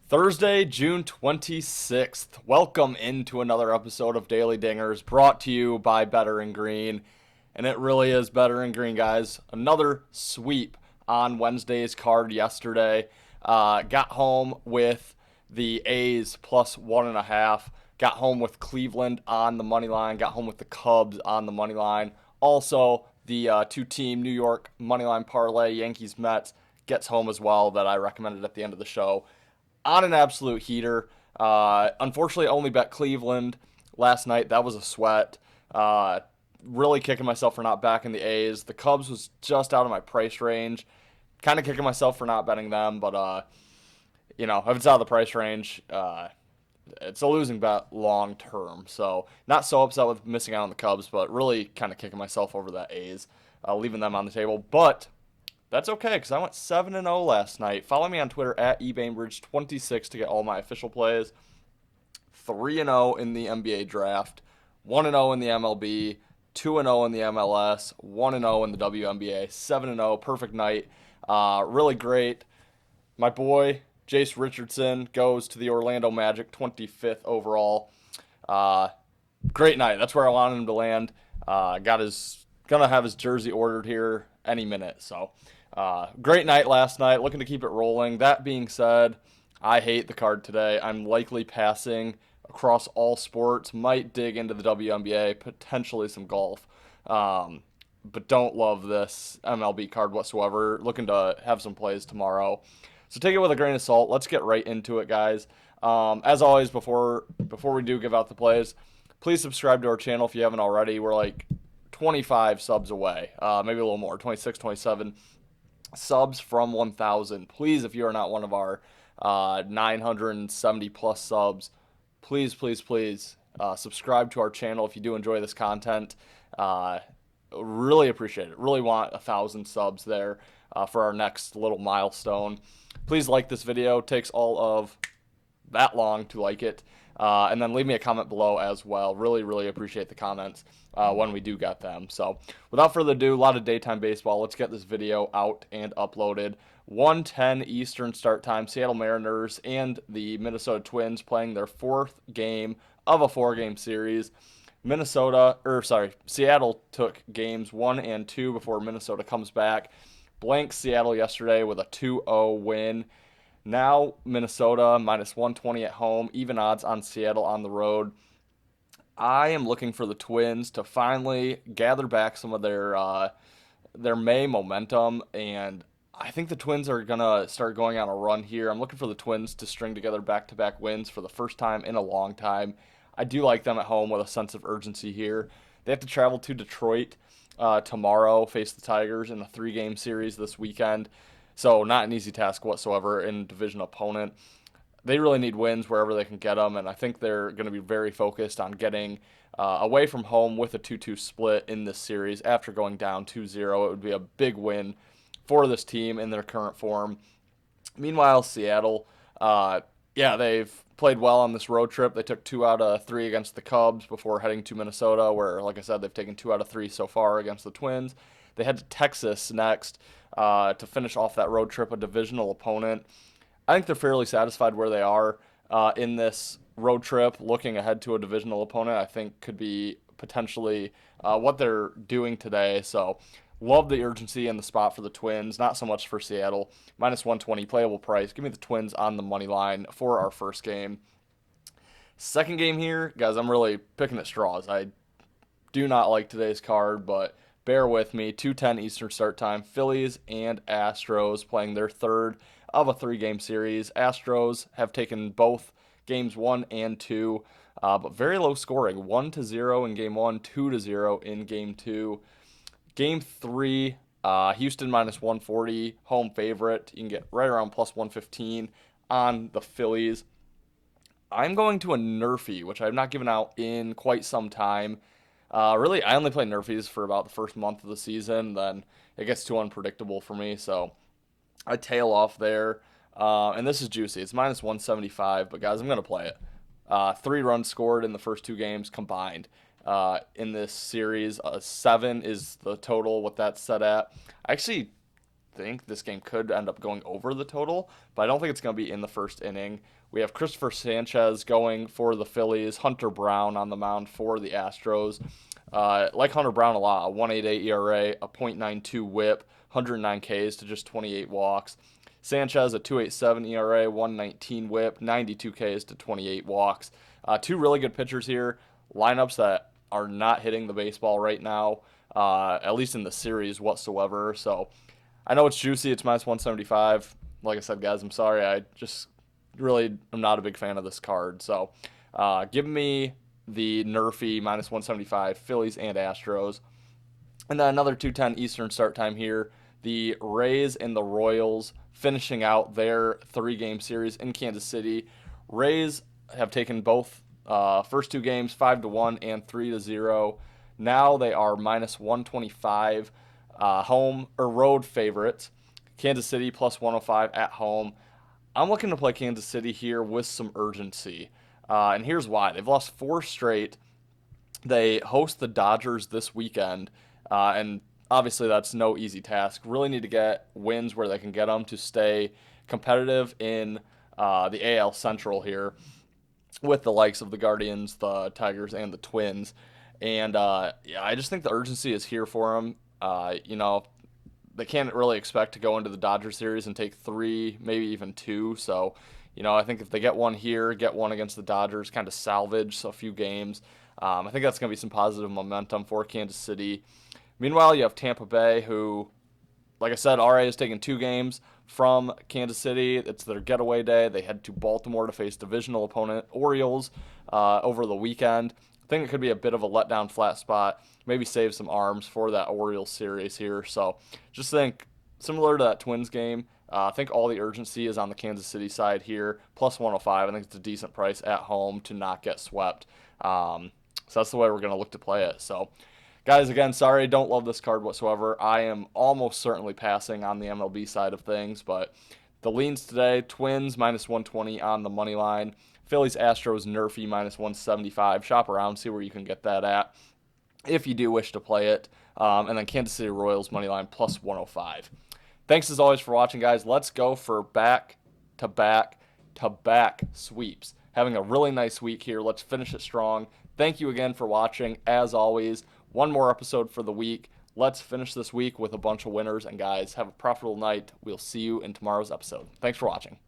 Thursday, June 26th. Welcome into another episode of Daily Dingers brought to you by Better and Green. And it really is Better and Green, guys. Another sweep on Wednesday's card yesterday. Got home with the A's plus 1.5. Got home with Cleveland on the money line. Got home with the Cubs on the money line. Also, the two-team New York money line parlay, Yankees Mets, gets home as well that I recommended at the end of the show on an absolute heater. Unfortunately, I only bet Cleveland last night. That was a sweat. Really kicking myself for not backing the A's. The Cubs was just out of my price range. Kind of kicking myself for not betting them, but if it's out of the price range, it's a losing bet long term. So not so upset with missing out on the Cubs, but really kind of kicking myself over that A's, leaving them on the table. But that's okay, because I went 7-0 last night. Follow me on Twitter at eBainbridge26 to get all my official plays. 3-0 in the NBA draft, 1-0 in the MLB, 2-0 in the MLS, 1-0 in the WNBA, 7-0, perfect night. Really great. My boy, Jace Richardson, goes to the Orlando Magic, 25th overall. Great night. That's where I wanted him to land. Gonna have his jersey ordered here any minute. So, great night last night. Looking to keep it rolling. That being said, I hate the card today. I'm likely passing across all sports. Might dig into the WNBA, potentially some golf. But don't love this MLB card whatsoever. Looking to have some plays tomorrow. So take it with a grain of salt. Let's get right into it, guys. As always, before we do give out the plays, please subscribe to our channel if you haven't already. We're like 25 subs away, maybe a little more, 26, 27 subs from 1,000. Please, if you are not one of our 970 plus subs, please subscribe to our channel if you do enjoy this content. Really appreciate it. Really want 1,000 subs there for our next little milestone. Please like this video. It takes all of that long to like it. And then leave me a comment below as well. Really appreciate the comments when we do get them. So without further ado, a lot of daytime baseball. Let's get this video out and uploaded. 1:10 Eastern start time. Seattle Mariners and the Minnesota Twins playing their fourth game of a four-game series. Seattle took games 1 and 2 before Minnesota comes back. Blanked Seattle yesterday with a 2-0 win. Now Minnesota minus 120 at home, even odds on Seattle on the road. I am looking for the Twins to finally gather back some of their May momentum, and I think the Twins are gonna start going on a run here. I'm looking for the Twins to string together back-to-back wins for the first time in a long time. I do like them at home with a sense of urgency here. They have to travel to Detroit tomorrow, face the Tigers in a 3-game series this weekend. So not an easy task whatsoever in division opponent. They really need wins wherever they can get them, and I think they're going to be very focused on getting away from home with a 2-2 split in this series. After going down 2-0, it would be a big win for this team in their current form. Meanwhile, Seattle, they've played well on this road trip. They took 2 out of 3 against the Cubs before heading to Minnesota, where, like I said, they've taken 2 out of 3 so far against the Twins. They head to Texas next to finish off that road trip, a divisional opponent. I think they're fairly satisfied where they are in this road trip. Looking ahead to a divisional opponent, I think could be potentially what they're doing today. So love the urgency and the spot for the Twins, not so much for Seattle. Minus 120 playable price. Give me the Twins on the money line for our first game. Second game here, guys, I'm really picking at straws. I do not like today's card, but bear with me. 2:10 Eastern start time. Phillies and Astros playing their third of a 3-game series. Astros have taken both games 1 and 2, but very low scoring. 1-0 in game 1, 2-0 in game 2. Game 3, Houston minus 140, home favorite. You can get right around plus 115 on the Phillies. I'm going to a Nerfy, which I've not given out in quite some time. Really, I only play Nerfies for about the first month of the season, then it gets too unpredictable for me, so I tail off there. And this is juicy. It's minus 175, but guys, I'm going to play it. 3 runs scored in the first 2 games combined in this series. 7 is the total, what that's set at. I actually think this game could end up going over the total, but I don't think it's going to be in the first inning. We have Christopher Sanchez going for the Phillies, Hunter Brown on the mound for the Astros. Like Hunter Brown a lot, a 1.88 ERA, a .92 WHIP, 109 Ks to just 28 walks. Sanchez, a 2.87 ERA, 119 WHIP, 92 Ks to 28 walks. Two really good pitchers here. Lineups that are not hitting the baseball right now, at least in the series whatsoever. So I know it's juicy. It's minus 175. Like I said, guys, I'm sorry. I just really am not a big fan of this card. So give me the Nerfy minus 175, Phillies and Astros. And then another 2:10 Eastern start time here. The Rays and the Royals finishing out their 3-game series in Kansas City. Rays have taken both first 2 games 5-1 and 3-0. Now they are minus 125 home or road favorites. Kansas City plus 105 at home. I'm looking to play Kansas City here with some urgency. And here's why. They've lost 4 straight. They host the Dodgers this weekend. And obviously that's no easy task. Really need to get wins where they can get them to stay competitive in the AL Central here with the likes of the Guardians, the Tigers, and the Twins. And yeah, I just think the urgency is here for them. They can't really expect to go into the Dodger series and take 3, maybe even 2. So, I think if they get one here, get one against the Dodgers, kind of salvage a few games, I think that's going to be some positive momentum for Kansas City. Meanwhile, you have Tampa Bay, who, like I said, already has taken 2 games from Kansas City. It's their getaway day. They head to Baltimore to face divisional opponent Orioles over the weekend. I think it could be a bit of a letdown flat spot. Maybe save some arms for that Orioles series here. So just think, similar to that Twins game, I think all the urgency is on the Kansas City side here. Plus 105, I think it's a decent price at home to not get swept. So that's the way we're going to look to play it. So, guys, again, sorry, don't love this card whatsoever. I am almost certainly passing on the MLB side of things, but the leans today, Twins minus 120 on the money line. Phillies, Astros, Nerfy minus 175. Shop around, see where you can get that at if you do wish to play it. And then Kansas City Royals money line plus 105. Thanks as always for watching, guys. Let's go for back-to-back sweeps. Having a really nice week here. Let's finish it strong. Thank you again for watching. As always, one more episode for the week. Let's finish this week with a bunch of winners. And guys, have a profitable night. We'll see you in tomorrow's episode. Thanks for watching.